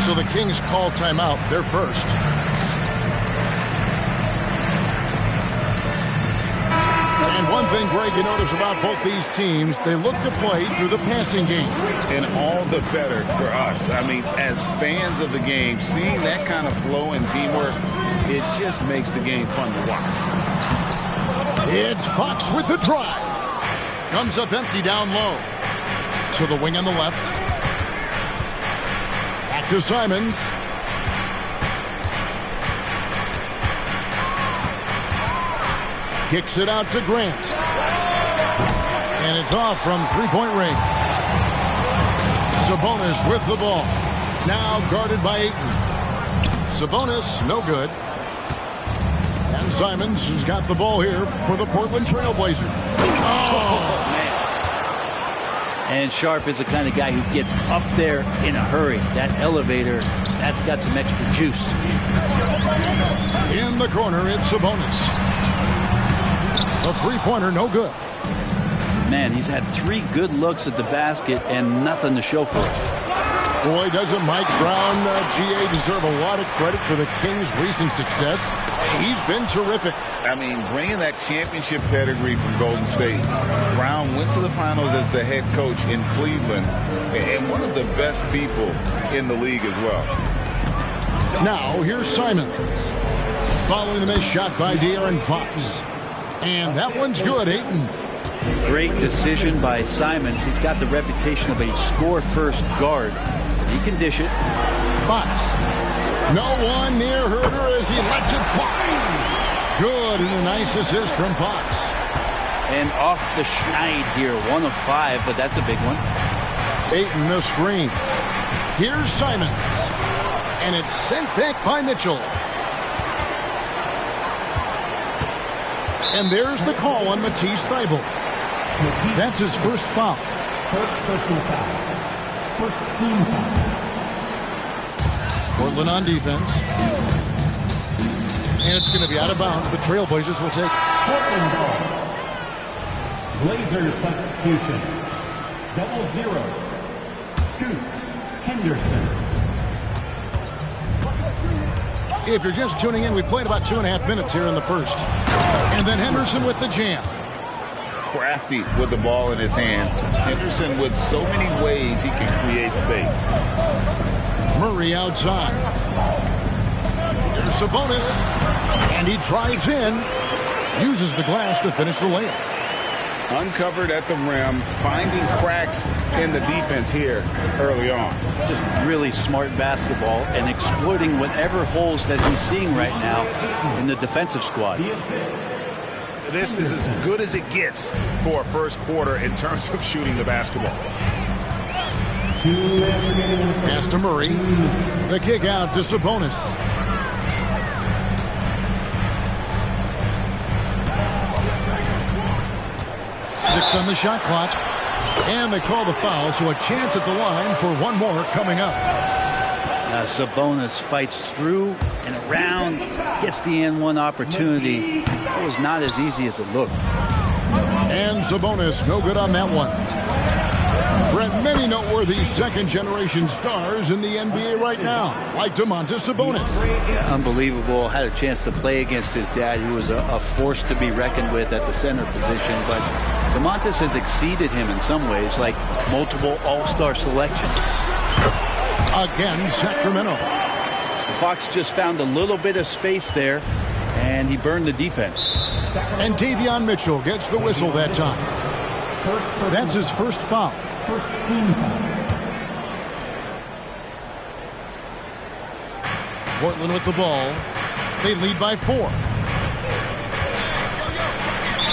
So the Kings call timeout. They're first. And one thing, Greg, you notice about both these teams, they look to play through the passing game. And all the better for us. I mean, as fans of the game, seeing that kind of flow and teamwork, it just makes the game fun to watch. It's Fox with the drive. Comes up empty down low. To the wing on the left. Back to Simons. Kicks it out to Grant. And it's off from three-point range. Sabonis with the ball. Now guarded by Ayton. Sabonis, no good. And Simons has got the ball here for the Portland Trailblazers. Oh, man. And Sharp is the kind of guy who gets up there in a hurry. That elevator, that's got some extra juice. In the corner, it's Sabonis. The three-pointer, no good. Man, he's had 3 good looks at the basket and nothing to show for it. Boy, doesn't Mike Brown, GA, deserve a lot of credit for the Kings' recent success. He's been terrific. I mean, bringing that championship pedigree from Golden State. Brown went to the finals as the head coach in Cleveland, and one of the best people in the league as well. Now, here's Simons. Following the missed shot by De'Aaron Fox. And that one's good, Ayton. Great decision by Simons. He's got the reputation of a score-first guard. He can dish it. Fox. No one near Herter as he lets it fly. Good, and a nice assist from Fox. And off the schneid here, 1 of 5, but that's a big one. Ayton the screen. Here's Simons. And it's sent back by Mitchell. And there's the call on Matisse Thybulle. That's his first foul. First personal foul. First team foul. Portland on defense. And it's going to be out of bounds. The Trailblazers will take. Portland ball. Blazers substitution. 0-0. Scoot. Henderson. If you're just tuning in, we played about 2.5 minutes here in the first. And then Henderson with the jam. Crafty with the ball in his hands. Henderson with so many ways he can create space. Murray outside. Here's Sabonis. And he drives in. Uses the glass to finish the layup. Uncovered at the rim, finding cracks in the defense here early on. Just really smart basketball and exploiting whatever holes that he's seeing right now in the defensive squad. This is as good as it gets for a first quarter in terms of shooting the basketball. Pass to Murray. The kick out to Sabonis. Six on the shot clock. And they call the foul, so a chance at the line for one more coming up. Sabonis fights through and around, gets the N1 opportunity. It was not as easy as it looked. And Sabonis, no good on that one. Brent, many noteworthy second-generation stars in the NBA right now, like Domantas Sabonis. Yeah, unbelievable. Had a chance to play against his dad, who was a force to be reckoned with at the center position. But Domantas has exceeded him in some ways, like multiple all-star selections. Again, Sacramento. Fox just found a little bit of space there, and he burned the defense. And Davion Mitchell gets the whistle that time. That's his first foul. First team foul. Portland with the ball. They lead by 4.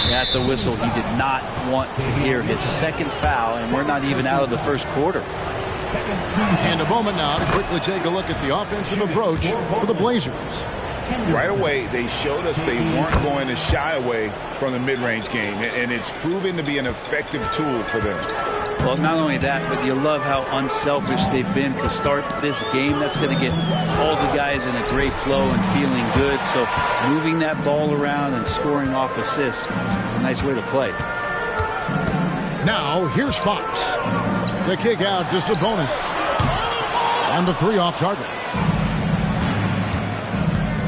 That's a whistle he did not want to hear. His second foul, and we're not even out of the first quarter. And a moment now to quickly take a look at the offensive approach for the Blazers. Right away, they showed us they weren't going to shy away from the mid-range game, and it's proven to be an effective tool for them. Well, not only that, but you love how unselfish they've been to start this game. That's going to get all the guys in a great flow and feeling good. So moving that ball around and scoring off assists, it's a nice way to play. Now, here's Fox. The kick out to Sabonis. And the three off target.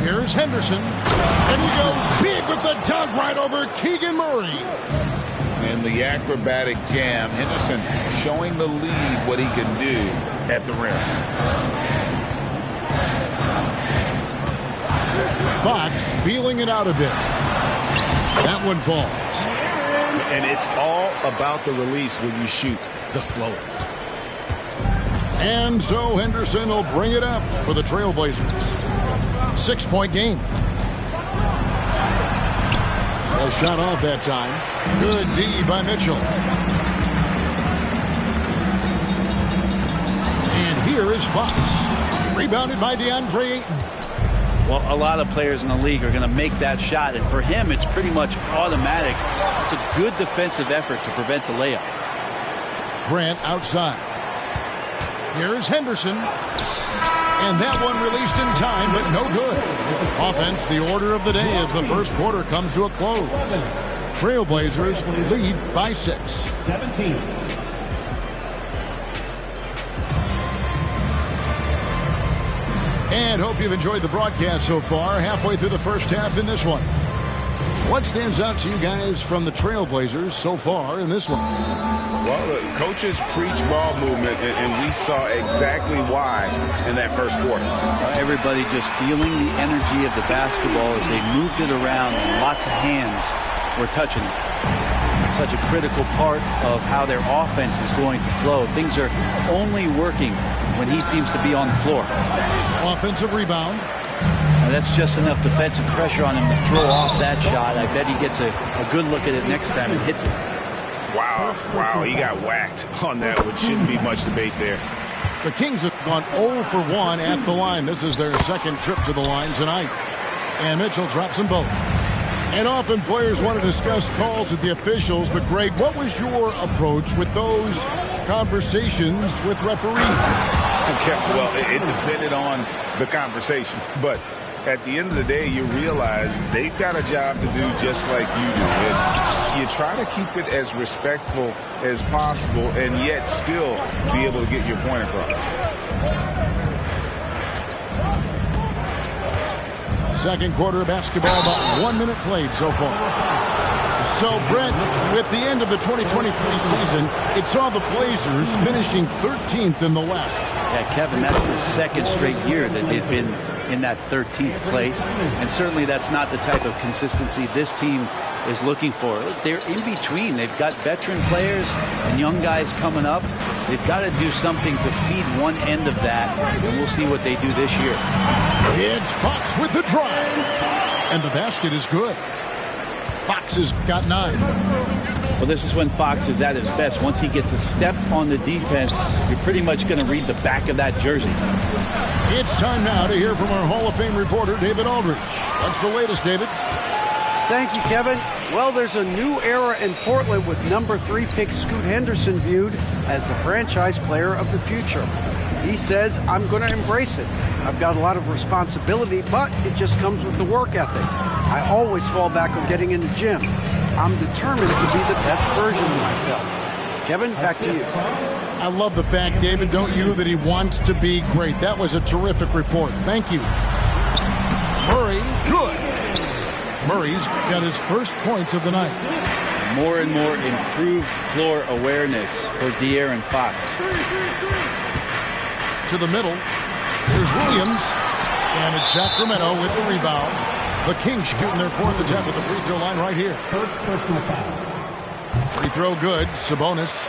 Here's Henderson. And he goes big with the dunk right over Keegan Murray. And the acrobatic jam. Henderson showing the lead what he can do at the rim. Fox feeling it out a bit. That one falls. And it's all about the release when you shoot the flow. And so Henderson will bring it up for the Trailblazers. 6-point game. A shot off that time. Good D by Mitchell. And here is Fox. Rebounded by DeAndre Ayton. Well, a lot of players in the league are going to make that shot, and for him, it's pretty much automatic. It's a good defensive effort to prevent the layup. Grant outside. Here's Henderson. And that one released in time, but no good. Offense, the order of the day as the first quarter comes to a close. Trailblazers lead by 6. 17. And hope you've enjoyed the broadcast so far. Halfway through the first half in this one. What stands out to you guys from the Trailblazers so far in this one? Well, the coaches preach ball movement, and we saw exactly why in that first quarter. Everybody just feeling the energy of the basketball as they moved it around, and lots of hands were touching it. Such a critical part of how their offense is going to flow. Things are only working when he seems to be on the floor. Offensive rebound. Now that's just enough defensive pressure on him to throw off that shot. I bet he gets a good look at it next time and hits it. Wow, he got whacked on that one. Shouldn't be much debate there. The Kings have gone 0 for 1 at the line. This is their second trip to the line tonight. And Mitchell drops them both. And often players want to discuss calls with the officials, but Greg, what was your approach with those conversations with referees? Okay, well, it depended on the conversation, but at the end of the day, you realize they've got a job to do just like you do. And you try to keep it as respectful as possible and yet still be able to get your point across. Second quarter of basketball, about 1 minute played so far. So, Brent, with the end of the 2023 season, it saw the Blazers finishing 13th in the West. Yeah, Kevin, that's the second straight year that they've been in that 13th place. And certainly that's not the type of consistency this team is looking for. They're in between. They've got veteran players and young guys coming up. They've got to do something to feed one end of that, and we'll see what they do this year. It's Fox with the drive. And the basket is good. Fox has got 9. Well, this is when Fox is at his best. Once he gets a step on the defense, you're pretty much going to read the back of that jersey. It's time now to hear from our Hall of Fame reporter, David Aldridge. What's the latest, David? Thank you, Kevin. Well, there's a new era in Portland with number 3 pick Scoot Henderson viewed as the franchise player of the future. He says, I'm going to embrace it. I've got a lot of responsibility, but it just comes with the work ethic. I always fall back on getting in the gym. I'm determined to be the best version of myself. Kevin, back to you. I love the fact, David, don't you, that he wants to be great. That was a terrific report. Thank you. Murray, good. Murray's got his first points of the night. More and more improved floor awareness for De'Aaron Fox. To the middle. Here's Williams. And it's Sacramento with the rebound. The Kings shooting their 4th attempt at the free throw line right here. First personal foul. Free throw good. Sabonis.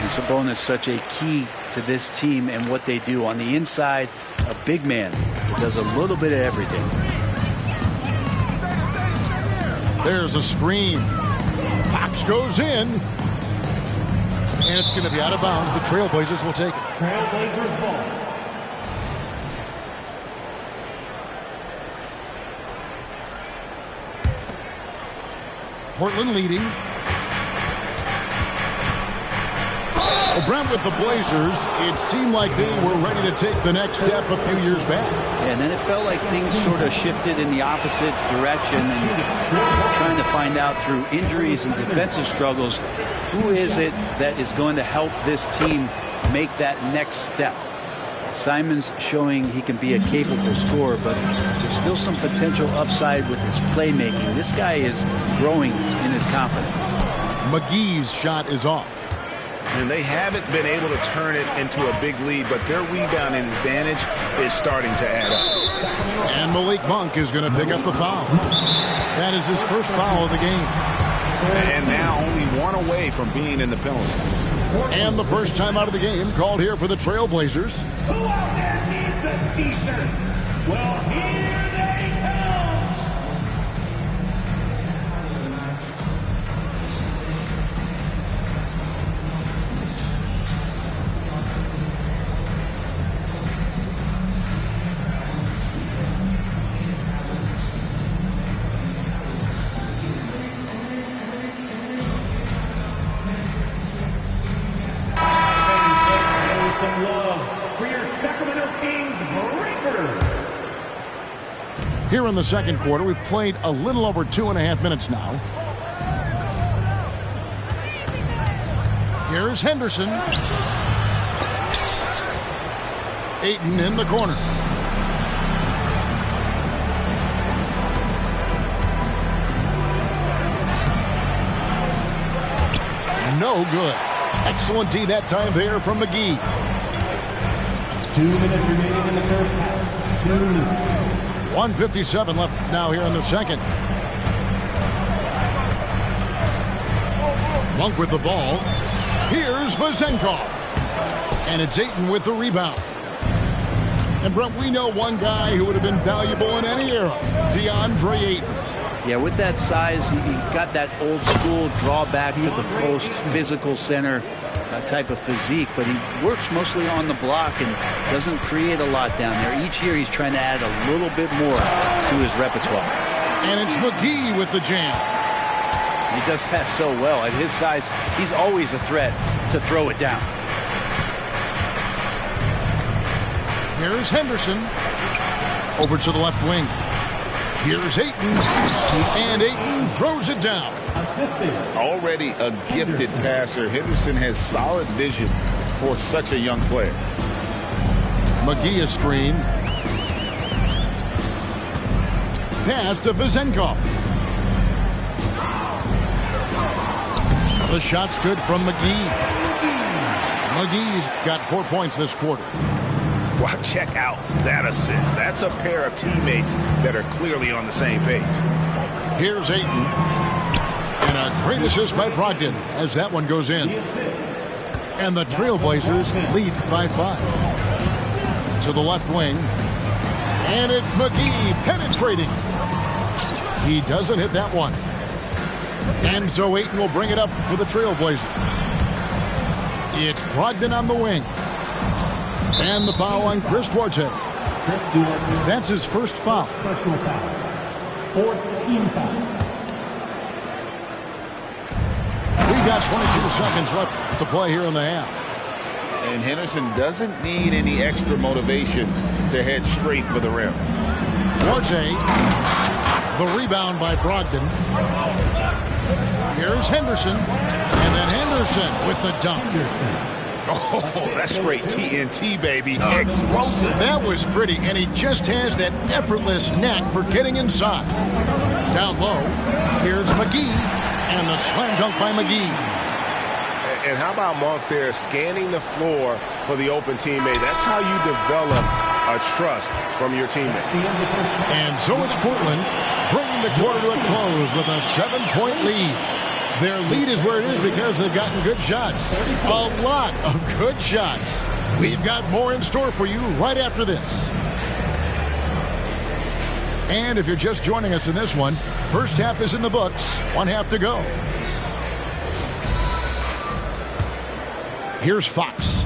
And Sabonis such a key to this team and what they do. On the inside, a big man that does a little bit of everything. There's a screen. Fox goes in. And it's going to be out of bounds. The Trailblazers will take it. Trailblazers ball. Portland leading. Well, Brent, with the Blazers, it seemed like they were ready to take the next step a few years back. Yeah, and then it felt like things sort of shifted in the opposite direction, and trying to find out through injuries and defensive struggles, who is it that is going to help this team make that next step? Simons showing he can be a capable scorer, but there's still some potential upside with his playmaking. This guy is growing in his confidence. McGee's shot is off. And they haven't been able to turn it into a big lead, but their rebounding advantage is starting to add up. And Malik Monk is going to pick up the foul. That is his first foul of the game. And now only one away from being in the penalty. And the first time out of the game called here for the Trailblazers. Who out there needs a t-shirt? Well, here they come. Some love for your Sacramento Kings Breakers. Here in the second quarter, we've played a little over 2.5 minutes now. Here's Henderson. Ayton in the corner. No good. Excellent D that time there from McGee. 2 minutes remaining in the first half. 2 minutes. 1:57 left now here in the second. Monk with the ball. Here's Vezenkov. And it's Ayton with the rebound. And Brent, we know one guy who would have been valuable in any era, DeAndre Ayton. Yeah, with that size, he's got that old school drawback to the post, physical center type of physique, but he works mostly on the block and doesn't create a lot down there. Each year he's trying to add a little bit more to his repertoire. And it's McGee with the jam. He does that so well. At his size, he's always a threat to throw it down. Here's Henderson. Over to the left wing. Here's Ayton. And Ayton throws it down. Assisting. Already a gifted passer, Henderson has solid vision for such a young player. McGee a screen. Pass to Vezenkov. The shot's good from McGee. McGee's got 4 points this quarter. Wow, check out that assist. That's a pair of teammates that are clearly on the same page. Here's Ayton. And a great assist by Brogdon as that one goes in. And the Trailblazers lead by 5. To the left wing. And it's McGee penetrating. He doesn't hit that one. And so Ayton will bring it up for the Trailblazers. It's Brogdon on the wing. And the foul on Chris Duarte. That's his first foul. Personal foul. 4th team foul. We got 22 seconds left to play here in the half. And Henderson doesn't need any extra motivation to head straight for the rim. Duarte. The rebound by Brogdon. Here's Henderson. And then Henderson with the dunk. Oh, that's straight TNT, baby. Explosive. That was pretty, and he just has that effortless knack for getting inside. Down low, here's McGee, and the slam dunk by McGee. And how about Monk there scanning the floor for the open teammate? That's how you develop a trust from your teammates. And so it's Portland bringing the quarter to a close with a 7-point lead. Their lead is where it is because they've gotten good shots. A lot of good shots. We've got more in store for you right after this. And if you're just joining us in this one, first half is in the books. 1 half to go. Here's Fox.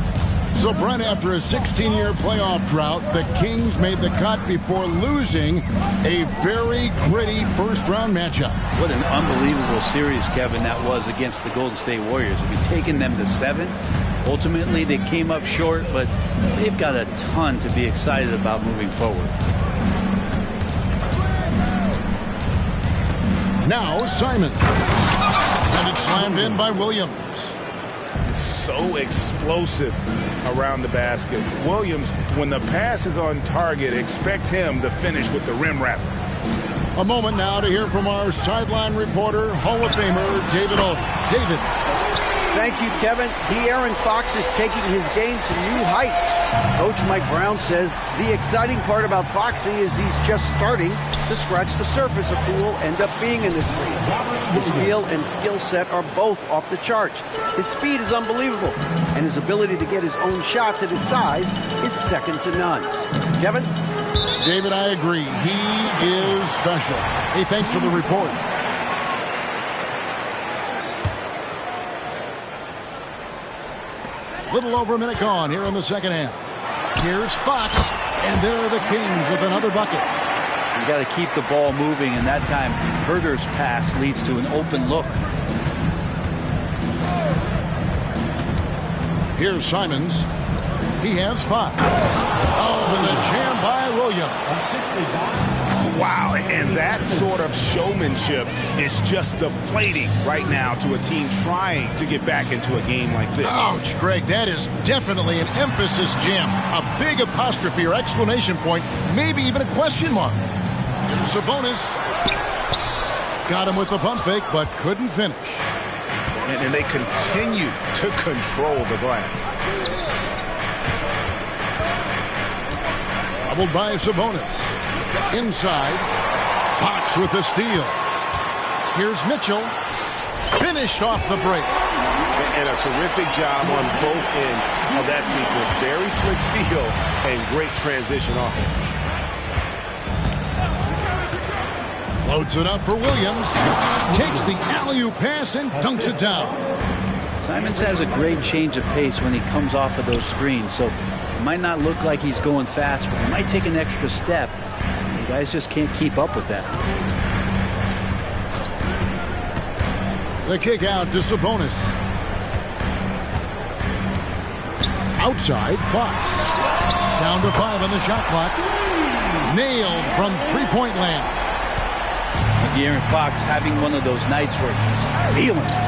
So, Brent, after a 16-year playoff drought, the Kings made the cut before losing a very gritty first-round matchup. What an unbelievable series, Kevin, that was against the Golden State Warriors. If you've taken them to 7, ultimately they came up short, but they've got a ton to be excited about moving forward. Now, Simon. And it's slammed in by Williams. so explosive around the basket. Williams, when the pass is on target, expect him to finish with the rim wrap. A moment now to hear from our sideline reporter, Hall of Famer David O. David. Thank you, Kevin. De'Aaron Fox is taking his game to new heights. Coach Mike Brown says the exciting part about Foxy is he's just starting to scratch the surface of who will end up being in this league. His feel and skill set are both off the charts. His speed is unbelievable, and his ability to get his own shots at his size is second to none. Kevin? David, I agree. He is special. Hey, thanks for the report. Little over a minute gone here in the second half. Here's Fox, and there are the Kings with another bucket. You got to keep the ball moving, and that time Herder's pass leads to an open look. Here's Simons. He has Fox. Oh, and the jam by Williams. Wow, and that sort of showmanship is just deflating right now to a team trying to get back into a game like this. Ouch, Greg, that is definitely an emphasis jam. A big apostrophe or exclamation point, maybe even a question mark. Here's Sabonis. Got him with the pump fake, but couldn't finish. And they continue to control the glass. Doubled by Sabonis. Inside, Fox with the steal. Here's Mitchell. Finished off the break. And a terrific job on both ends of that sequence. Very slick steal and great transition offense. Floats it up for Williams. Takes the alley-oop pass and dunks it down. Simons has a great change of pace when he comes off of those screens, so it might not look like he's going fast, but he might take an extra step. The guys just can't keep up with that. The kick out to Sabonis. Outside, Fox. Down to 5 on the shot clock. Nailed from three-point land. De'Aaron Fox having one of those nights where he's feeling it.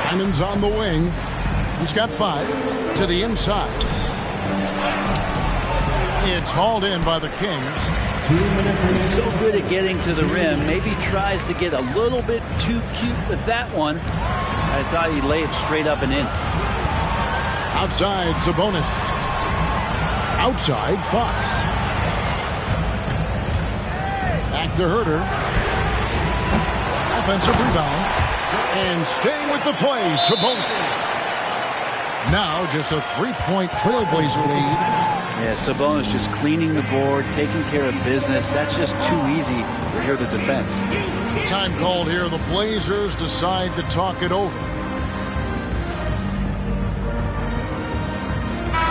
Simons on the wing. He's got 5 to the inside. It's hauled in by the Kings. He's so good at getting to the rim. Maybe tries to get a little bit too cute with that one. I thought he'd lay it straight up and in. Outside, Sabonis. Outside, Fox. Back to Herder. Offensive rebound. And staying with the play, Sabonis. Now just a 3-point Trailblazer lead. Yeah, Sabonis just cleaning the board, taking care of business. That's just too easy for here the defense. Time called here. The Blazers decide to talk it over.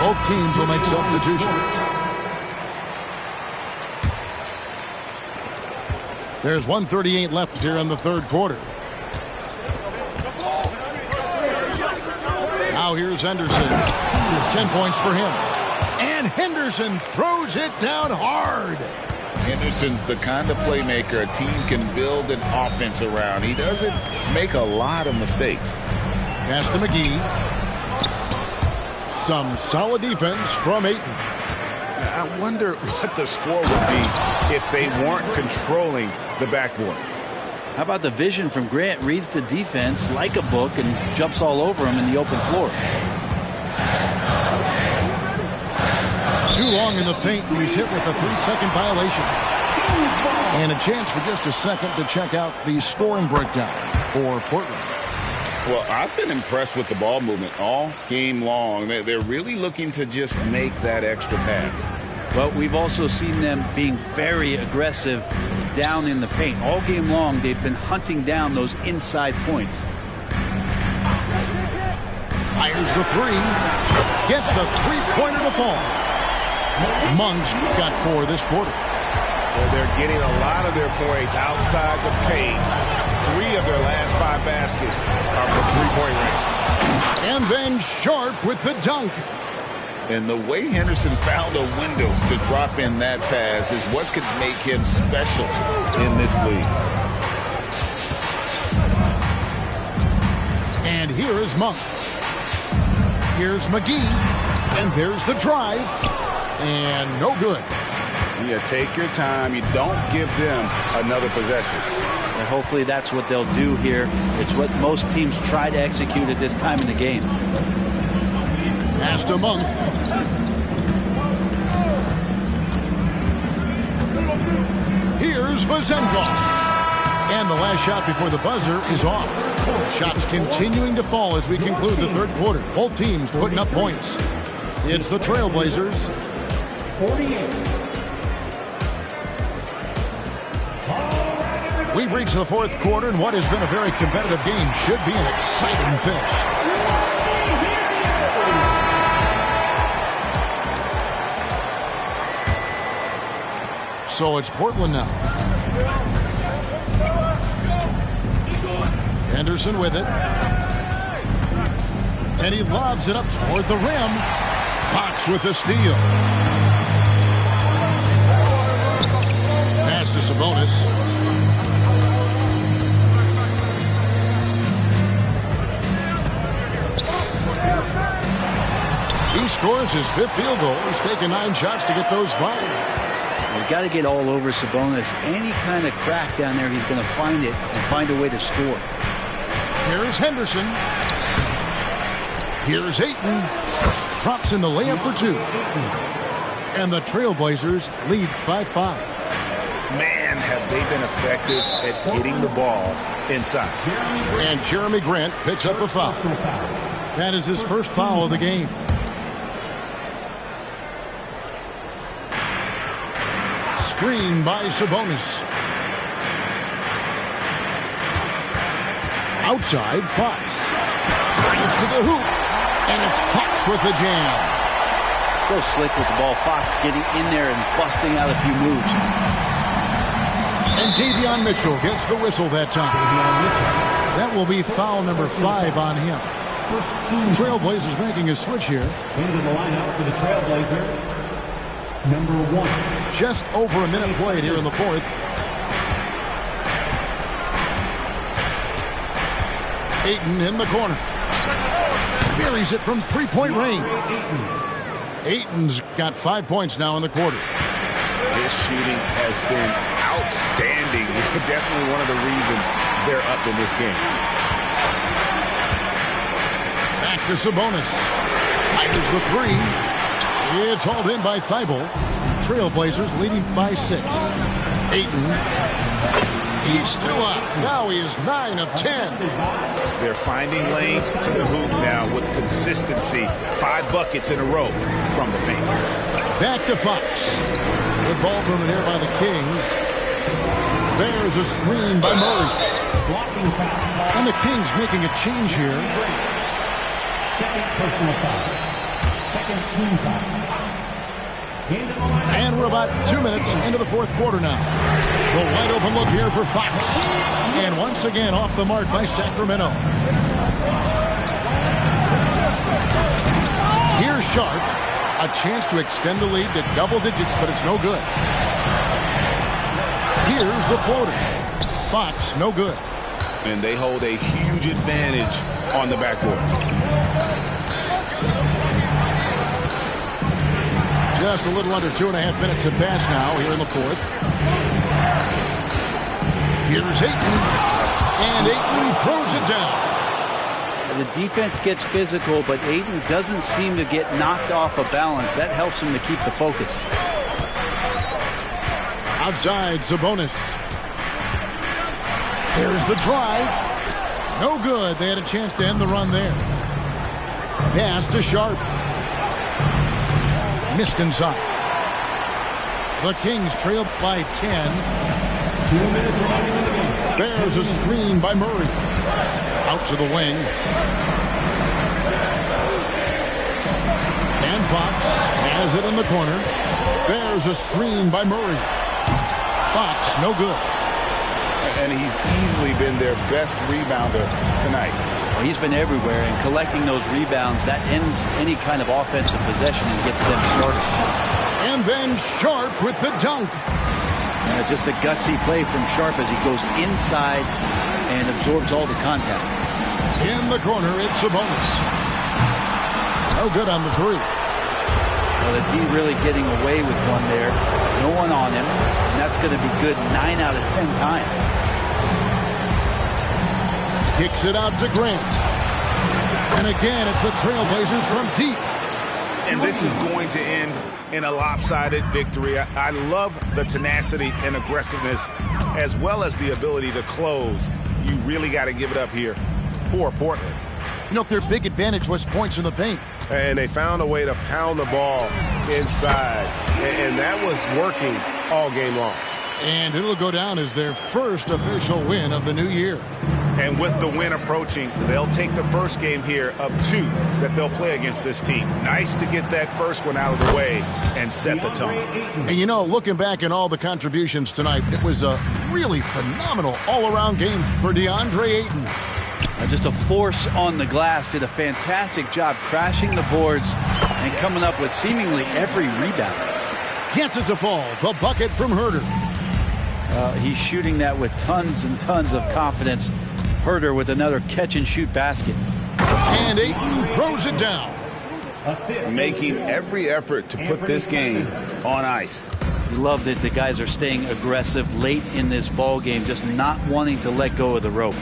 Both teams will make substitutions. There's 1:38 left here in the third quarter. Now here's Henderson. 10 points for him. And Henderson throws it down hard. Henderson's the kind of playmaker a team can build an offense around. He doesn't make a lot of mistakes. Pass to McGee. Some solid defense from Ayton. I wonder what the score would be if they weren't controlling the backboard. How about the vision from Grant? Reads the defense like a book and jumps all over him in the open floor. Too long in the paint. He's hit with a 3-second violation. And a chance for just a second to check out the scoring breakdown for Portland. Well, I've been impressed with the ball movement all game long. They're really looking to just make that extra pass. Well, we've also seen them being very aggressive down in the paint. All game long, they've been hunting down those inside points. Fires the 3. Gets the three-pointer to fall. Monks got 4 this quarter. Well, they're getting a lot of their points outside the paint. 3 of their last 5 baskets are from 3-point range. And then Sharp with the dunk. And the way Henderson found a window to drop in that pass is what could make him special in this league. here is Monk. Here's McGee. And there's the drive. And no good. Yeah, take your time. You don't give them another possession. And hopefully that's what they'll do here. It's what most teams try to execute at this time in the game. Pass to Monk. Here's Vazenko. And the last shot before the buzzer is off. Shots continuing to fall as we conclude the third quarter. Both teams putting up points. It's the Trailblazers. 48. We've reached the fourth quarter, and what has been a very competitive game should be an exciting finish. So it's Portland now. Henderson with it. And he lobs it up toward the rim. Fox with the steal. Pass to Sabonis. He scores his fifth field goal. He's taken 9 shots to get those 5. You've got to get all over Sabonis. Any kind of crack down there, he's going to find it and find a way to score. Here's Henderson. Here's Ayton. Drops in the layup for 2. And the Trailblazers lead by 5. Man, have they been effective at getting the ball inside. And Jeremy Grant picks up the foul. That is his first foul of the game. Screen by Sabonis. Outside, Fox. Drives to the hoop. And it's Fox with the jam. So slick with the ball. Fox getting in there and busting out a few moves. And Davion Mitchell gets the whistle that time. That will be foul number 5 on him. Trailblazers making a switch here. Into the lineup for the Trailblazers, number 1. Just over a minute played here in the fourth. Ayton in the corner. Buries it from 3-point range. Ayton's got 5 points now in the quarter. His shooting has been outstanding. Definitely one of the reasons they're up in this game. Back to Sabonis. Fires the 3. It's hauled in by Thibault. Trailblazers leading by 6. Ayton. He's still out. Now he is 9 of 10. They're finding lanes to the hoop now with consistency. 5 buckets in a row from the paint. Back to Fox. Good ball movement here by the Kings. There's a screen by Murray. And the Kings making a change here. Second personal foul. Second team foul. And we're about 2 minutes into the fourth quarter now. The wide open look here for Fox. And once again off the mark by Sacramento. Here's Sharp. A chance to extend the lead to double digits, but it's no good. Here's the floater. Fox, no good. And they hold a huge advantage on the backboard. Just a little under 2.5 minutes have passed now here in the fourth. Here's Ayton. And Ayton throws it down. The defense gets physical, but Ayton doesn't seem to get knocked off of balance. That helps him to keep the focus. Outside, Sabonis. There's the drive. No good. They had a chance to end the run there. Pass to Sharp. Missed inside. The Kings trail by 10. 2 minutes remaining in the game. There's a screen by Murray. Out to the wing. And Fox has it in the corner. There's a screen by Murray. Fox, no good. And he's easily been their best rebounder tonight. Well, he's been everywhere, and collecting those rebounds, that ends any kind of offensive possession and gets them started. And then Sharp with the dunk. Just a gutsy play from Sharp as he goes inside and absorbs all the contact. In the corner, it's Sabonis. No good on the three. Well, the D really getting away with one there. No one on him. And that's going to be good 9 out of 10 times. Kicks it out to Grant. And again, it's the Trailblazers from deep. And this is going to end in a lopsided victory. I love the tenacity and aggressiveness as well as the ability to close. You really got to give it up here for Portland. You know, their big advantage was points in the paint. And they found a way to pound the ball inside. And that was working all game long. And it'll go down as their first official win of the new year. And with the win approaching, they'll take the first game here of 2 that they'll play against this team. Nice to get that first one out of the way and set the tone. And you know, looking back at all the contributions tonight, it was a really phenomenal all-around game for DeAndre Ayton. Just a force on the glass. Did a fantastic job crashing the boards and coming up with seemingly every rebound. Gets it to fall. The bucket from Herter. He's shooting that with tons and tons of confidence. Herter with another catch-and-shoot basket. And Ayton throws it down. Making every effort to put this game on ice. Love that the guys are staying aggressive late in this ball game, just not wanting to let go of the rope.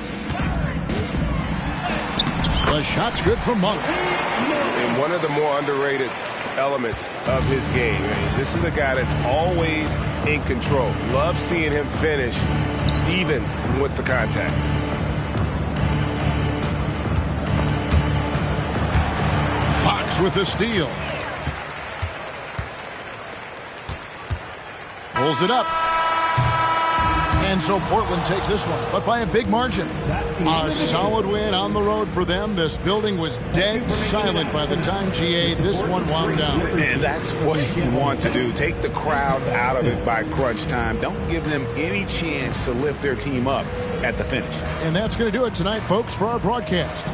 The shot's good from Monk. And one of the more underrated elements of his game. This is a guy that's always in control. Love seeing him finish even with the contact. Fox with the steal. Pulls it up. And so Portland takes this one, but by a big margin. A solid win on the road for them. This building was dead silent by the time GA this one wound down. And that's what you want to do. Take the crowd out of it by crunch time. Don't give them any chance to lift their team up at the finish. And that's going to do it tonight, folks, for our broadcast.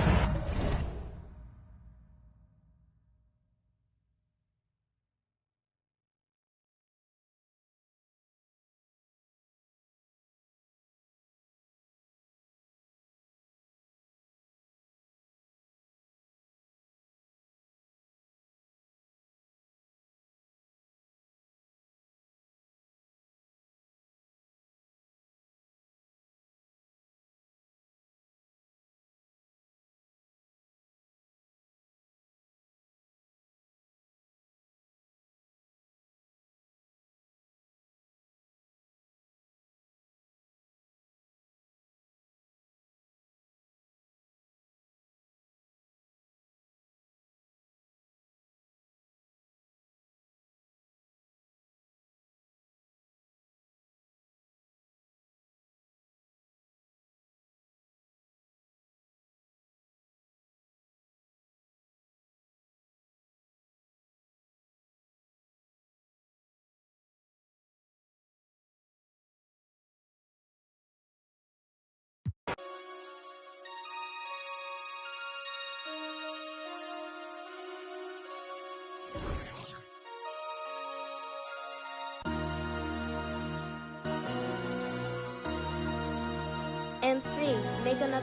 MC, make another